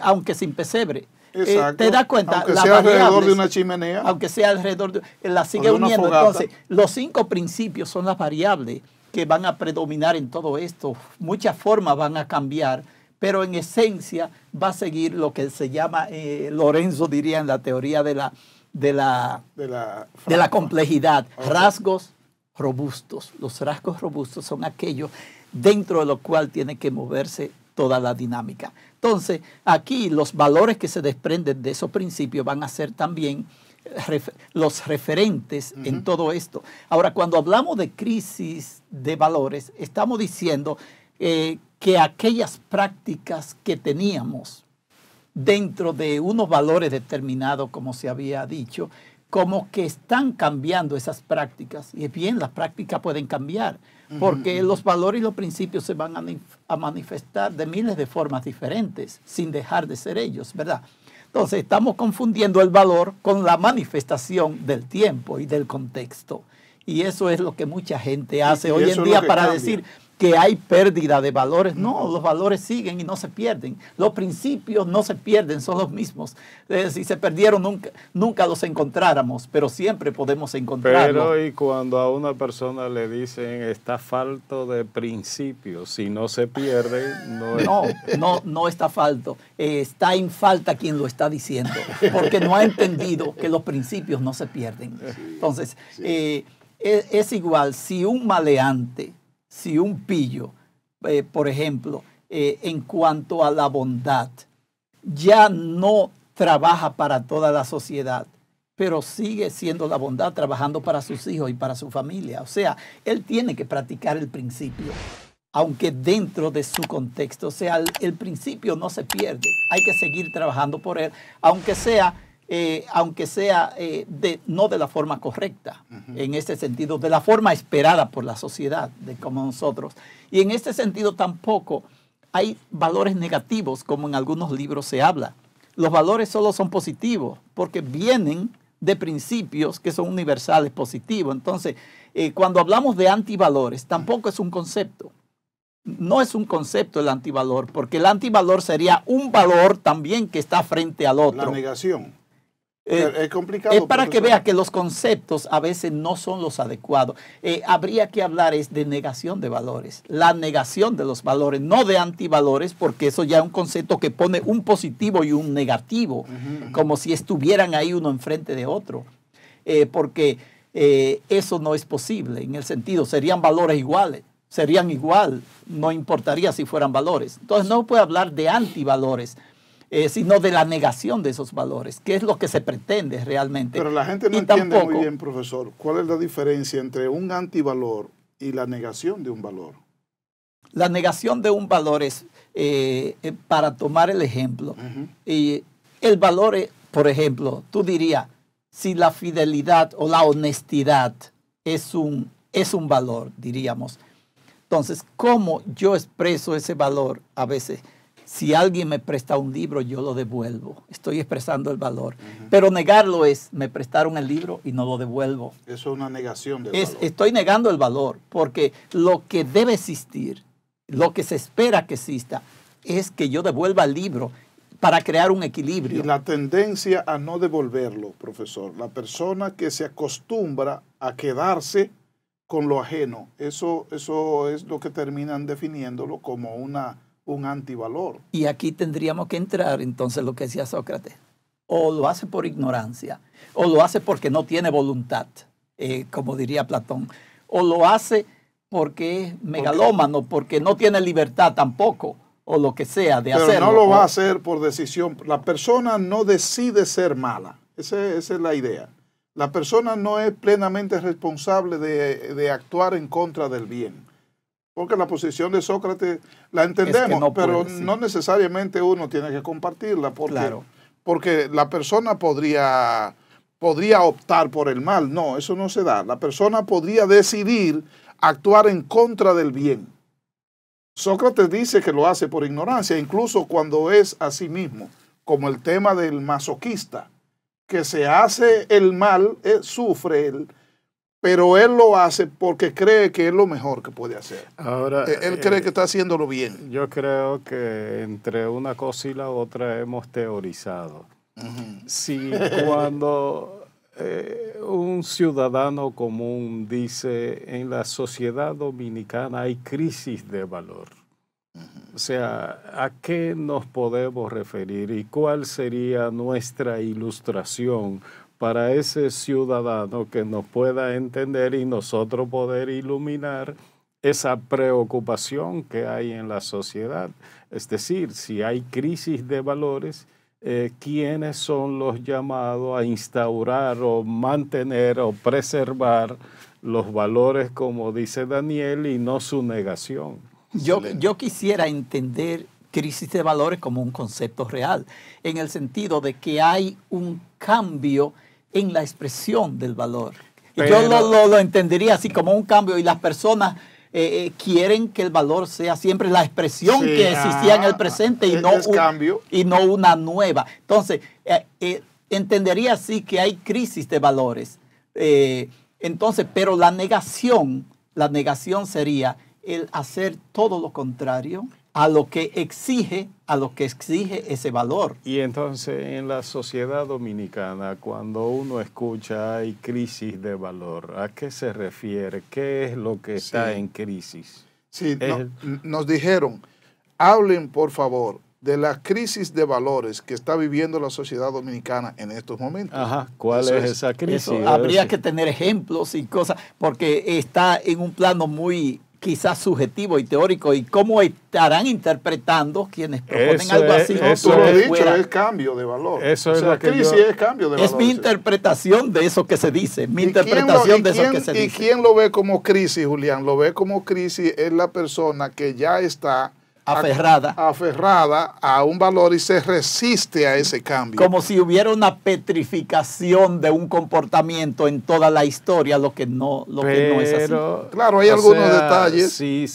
aunque sin pesebre. ¿Te das cuenta? Aunque sea alrededor de una chimenea. Aunque sea alrededor la sigue uniendo. Entonces, los 5 principios son las variables que van a predominar en todo esto. Muchas formas van a cambiar, pero en esencia va a seguir lo que se llama, Lorenzo diría en la teoría de la complejidad, rasgos robustos. Los rasgos robustos son aquellos dentro de los cuales tiene que moverse toda la dinámica. Entonces, aquí los valores que se desprenden de esos principios van a ser también los referentes en todo esto. Ahora, cuando hablamos de crisis de valores, estamos diciendo que aquellas prácticas que teníamos dentro de unos valores determinados, como se había dicho, como que están cambiando esas prácticas. Y bien, las prácticas pueden cambiar, porque los valores y los principios se van a manifestar de miles de formas diferentes, sin dejar de ser ellos, ¿verdad? Entonces, estamos confundiendo el valor con la manifestación del tiempo y del contexto. Y eso es lo que mucha gente hace hoy en día para decir que hay pérdida de valores. No, los valores siguen y no se pierden. Los principios no se pierden, son los mismos. Si se perdieron, nunca los encontráramos, pero siempre podemos encontrarlos. Pero y cuando a una persona le dicen está falto de principios, si no se pierde, no está falto. Está en falta quien lo está diciendo, porque no ha entendido que los principios no se pierden. Entonces, es igual si un maleante, si un pillo, por ejemplo, en cuanto a la bondad, ya no trabaja para toda la sociedad, pero sigue siendo la bondad trabajando para sus hijos y para su familia. O sea, él tiene que practicar el principio, aunque dentro de su contexto. O sea, el principio no se pierde. Hay que seguir trabajando por él, aunque sea no de la forma correcta, en este sentido, de la forma esperada por la sociedad, de como nosotros. Y en este sentido tampoco hay valores negativos, como en algunos libros se habla. Los valores solo son positivos, porque vienen de principios que son universales positivos. Entonces, cuando hablamos de antivalores, tampoco es un concepto. No es un concepto el antivalor, porque el antivalor sería un valor también que está frente al otro. La negación. Es complicado. Es para que vea que los conceptos a veces no son los adecuados. Habría que hablar de negación de valores, la negación de los valores, no de antivalores, porque eso ya es un concepto que pone un positivo y un negativo, como si estuvieran ahí uno enfrente de otro, porque eso no es posible. En el sentido, serían valores iguales, serían igual, no importaría si fueran valores. Entonces no puede hablar de antivalores, sino de la negación de esos valores, que es lo que se pretende realmente. Pero la gente no entiende muy bien, profesor, cuál es la diferencia entre un antivalor y la negación de un valor. La negación de un valor es, para tomar el ejemplo, el valor, por ejemplo, tú dirías, si la fidelidad o la honestidad es un valor, diríamos. Entonces, ¿cómo yo expreso ese valor a veces? Si alguien me presta un libro, yo lo devuelvo. Estoy expresando el valor. Pero negarlo es, me prestaron el libro y no lo devuelvo. Eso es una negación del valor. Estoy negando el valor, porque lo que debe existir, lo que se espera que exista, es que yo devuelva el libro. para crear un equilibrio. Y la tendencia a no devolverlo, profesor. La persona que se acostumbra a quedarse con lo ajeno, eso es lo que terminan definiéndolo como un antivalor. Y aquí tendríamos que entrar entonces lo que decía Sócrates. O lo hace por ignorancia, o lo hace porque no tiene voluntad, como diría Platón, o lo hace porque es megalómano, porque no tiene libertad tampoco, o lo que sea de hacerlo. Pero no lo va a hacer por decisión. La persona no decide ser mala. Esa es la idea. La persona no es plenamente responsable de actuar en contra del bien. Porque la posición de Sócrates la entendemos, es que no pero puede, sí. no necesariamente uno tiene que compartirla. Porque, Claro. porque la persona podría optar por el mal. No, eso no se da. La persona podría decidir actuar en contra del bien. Sócrates dice que lo hace por ignorancia, incluso cuando es a sí mismo, como el tema del masoquista, que se hace el mal, sufre él, pero él lo hace porque cree que es lo mejor que puede hacer. Ahora, Él cree que está haciéndolo bien. yo creo que entre una cosa y la otra hemos teorizado. Si cuando un ciudadano común dice en la sociedad dominicana hay crisis de valor, o sea, ¿a qué nos podemos referir y cuál sería nuestra ilustración para ese ciudadano que nos pueda entender y nosotros poder iluminar esa preocupación que hay en la sociedad? Es decir, si hay crisis de valores, ¿quiénes son los llamados a instaurar o mantener o preservar los valores, como dice Daniel, y no su negación? Yo quisiera entender crisis de valores como un concepto real, en el sentido de que hay un cambio en la expresión del valor. Yo lo entendería así como un cambio, y las personas quieren que el valor sea siempre la expresión que existía en el presente y no una nueva. Entonces, entendería así que hay crisis de valores. Entonces, pero la negación sería el hacer todo lo contrario a lo que exige ese valor. Y entonces en la sociedad dominicana, cuando uno escucha hay crisis de valor, ¿a qué se refiere? ¿Qué es lo que está en crisis? Sí, nos dijeron, hablen por favor de la crisis de valores que está viviendo la sociedad dominicana en estos momentos. Ajá, ¿cuál es esa crisis? Habría que tener ejemplos y cosas, porque está en un plano muy quizás subjetivo y teórico, y cómo estarán interpretando quienes proponen algo así. Tú lo has dicho, es cambio de valor. Eso es lo que crisis es cambio de valor. Es mi interpretación de eso que se dice, mi interpretación de eso que se dice. ¿Y quién lo ve como crisis, Julián? Lo ve como crisis es la persona que ya está aferrada a un valor y se resiste a ese cambio. Como si hubiera una petrificación de un comportamiento en toda la historia, lo que no es así. Claro, hay algunos detalles. Sí,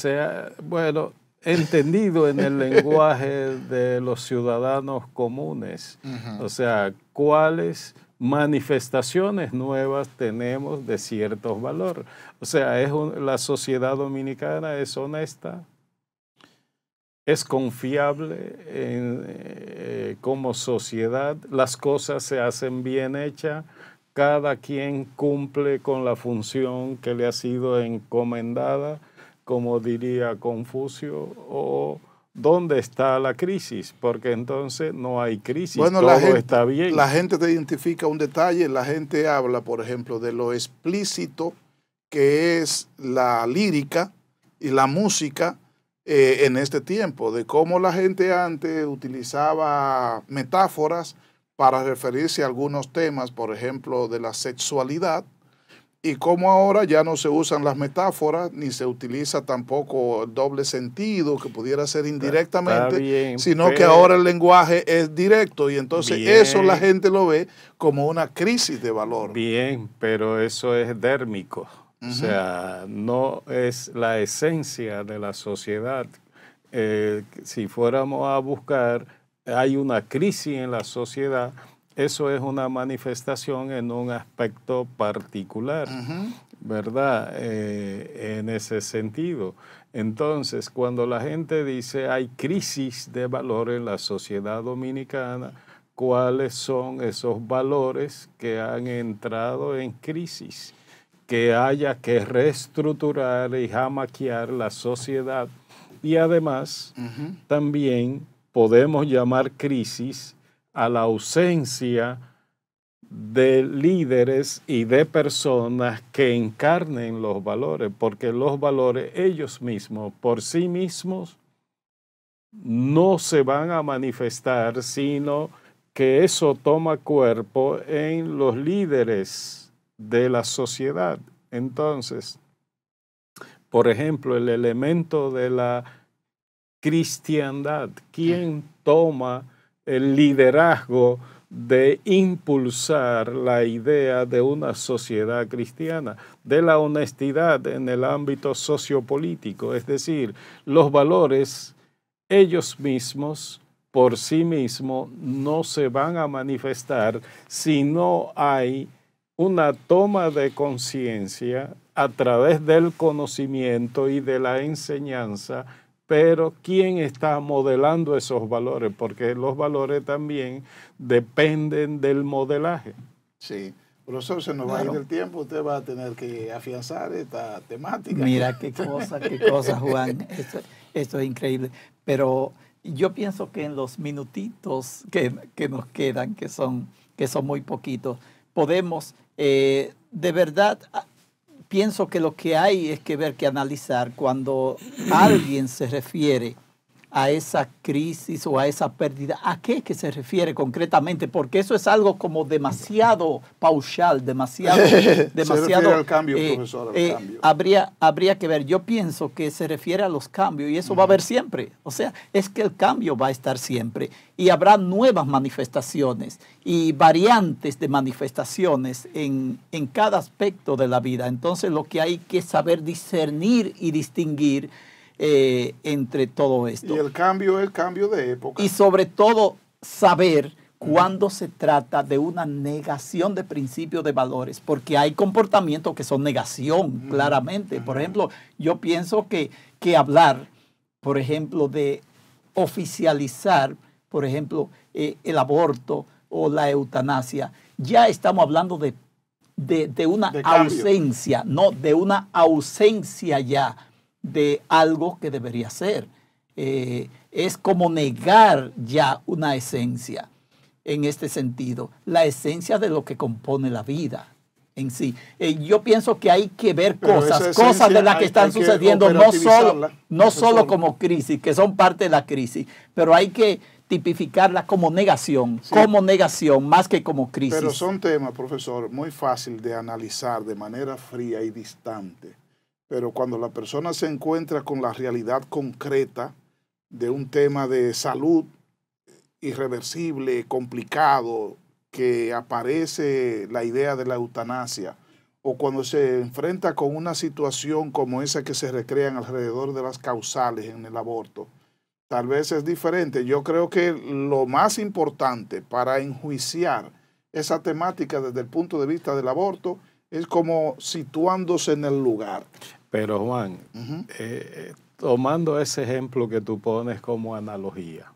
bueno, entendido en el lenguaje de los ciudadanos comunes. O sea, ¿cuáles manifestaciones nuevas tenemos de ciertos valores? O sea, la sociedad dominicana es honesta, es confiable como sociedad, las cosas se hacen bien hechas, cada quien cumple con la función que le ha sido encomendada, como diría Confucio, o ¿dónde está la crisis? Porque entonces no hay crisis, bueno, todo está bien. La gente te identifica un detalle, la gente habla, por ejemplo, de lo explícito que es la lírica y la música en este tiempo, de cómo la gente antes utilizaba metáforas para referirse a algunos temas, por ejemplo, de la sexualidad, y cómo ahora ya no se usan las metáforas, ni se utiliza tampoco el doble sentido, que pudiera ser indirectamente, bien, sino que ahora el lenguaje es directo, y entonces eso la gente lo ve como una crisis de valor. Bien, pero eso es dérmico. O sea, no es la esencia de la sociedad. Si fuéramos a buscar, hay una crisis en la sociedad, eso es una manifestación en un aspecto particular, ¿verdad? En ese sentido. Entonces, cuando la gente dice hay crisis de valor en la sociedad dominicana, ¿cuáles son esos valores que han entrado en crisis? Que haya que reestructurar y jamaquear la sociedad. Y además, también podemos llamar crisis a la ausencia de líderes y de personas que encarnen los valores, porque los valores ellos mismos, por sí mismos, no se van a manifestar, sino que eso toma cuerpo en los líderes de la sociedad. Entonces, por ejemplo, el elemento de la cristiandad, ¿quién toma el liderazgo de impulsar la idea de una sociedad cristiana? De la honestidad en el ámbito sociopolítico, es decir, los valores ellos mismos, por sí mismos, no se van a manifestar si no hay una toma de conciencia a través del conocimiento y de la enseñanza. Pero ¿quién está modelando esos valores? Porque los valores también dependen del modelaje. Sí. Profesor, se nos va a ir el tiempo. Usted va a tener que afianzar esta temática. Mira qué cosa, Juan. Esto es increíble. Pero yo pienso que en los minutitos que nos quedan, que son muy poquitos, podemos, de verdad, pienso que lo que hay es que ver, que analizar cuando alguien se refiere a esa crisis o a esa pérdida, ¿a qué es que se refiere concretamente? Porque eso es algo como demasiado paushal, demasiado... Se refiere al cambio, profesor, al cambio. Habría que ver. Yo pienso que se refiere a los cambios y eso va a haber siempre. O sea, es que el cambio va a estar siempre y habrá nuevas manifestaciones y variantes de manifestaciones en cada aspecto de la vida. Entonces, lo que hay que saber discernir y distinguir entre todo esto. Y el cambio es el cambio de época. Y sobre todo saber cuando se trata de una negación de principios de valores, porque hay comportamientos que son negación, claramente. Por ejemplo, yo pienso que hablar, por ejemplo, de oficializar, por ejemplo, el aborto o la eutanasia, ya estamos hablando de una ausencia, no, de una ausencia ya de algo que debería ser. Es como negar ya una esencia en este sentido, la esencia de lo que compone la vida en sí. Yo pienso que hay que ver cosas de las que están sucediendo, no solo como crisis, que son parte de la crisis, pero hay que tipificarla como negación, más que como crisis. Pero son temas, profesor, muy fácil de analizar de manera fría y distante. Pero cuando la persona se encuentra con la realidad concreta de un tema de salud irreversible, complicado, que aparece la idea de la eutanasia, o cuando se enfrenta con una situación como esa que se recrean alrededor de las causales en el aborto, tal vez es diferente. Yo creo que lo más importante para enjuiciar esa temática desde el punto de vista del aborto es como situándose en el lugar. Pero Juan, tomando ese ejemplo que tú pones como analogía,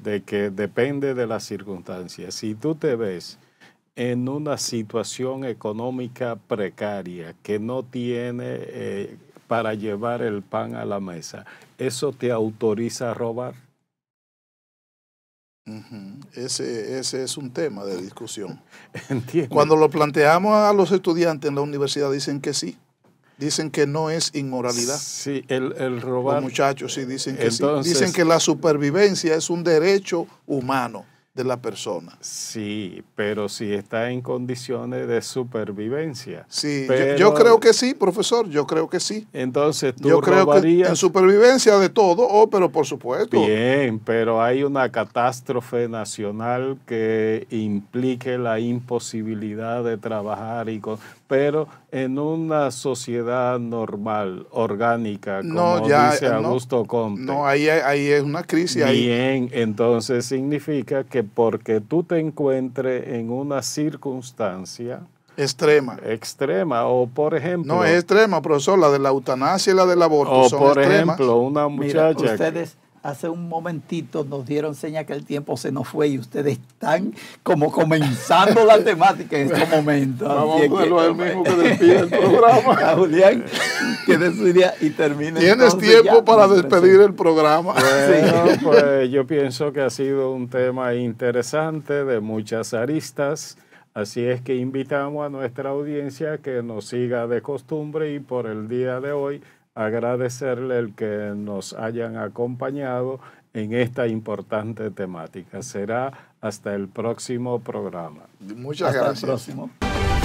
de que depende de las circunstancias, si tú te ves en una situación económica precaria que no tiene para llevar el pan a la mesa, ¿eso te autoriza a robar? Ese es un tema de discusión. ¿Entiendes? Cuando lo planteamos a los estudiantes en la universidad dicen que sí. Dicen que no es inmoralidad. Sí, el robar. Los muchachos sí dicen que entonces, sí. Dicen que la supervivencia es un derecho humano de la persona. Sí, pero si está en condiciones de supervivencia. Sí, pero, yo creo que sí, profesor, yo creo que sí. Entonces tú yo creo robarías. Que en supervivencia de todo, pero por supuesto. Bien, pero hay una catástrofe nacional que implique la imposibilidad de trabajar pero en una sociedad normal, orgánica, como dice Augusto Comte. No, ahí es una crisis. Bien, entonces significa que porque tú te encuentres en una circunstancia extrema. Extrema, o por ejemplo... No, es extrema, profesor, la de la eutanasia y la del aborto o son por extremas. ejemplo, una Mira, muchacha... ustedes hace un momentito nos dieron seña que el tiempo se nos fue y ustedes están como comenzando la temática en estos momentos. Vamos Así a ponerlo que, el mismo que despide el programa. a Julián, que de su idea y termine. Tienes entonces tiempo ya para nuestra despedir el programa. Bueno, pues yo pienso que ha sido un tema interesante de muchas aristas, así es que invitamos a nuestra audiencia que nos siga de costumbre y por el día de hoy agradecerle el que nos hayan acompañado en esta importante temática. Será hasta el próximo programa. Muchas Hasta gracias. el próximo.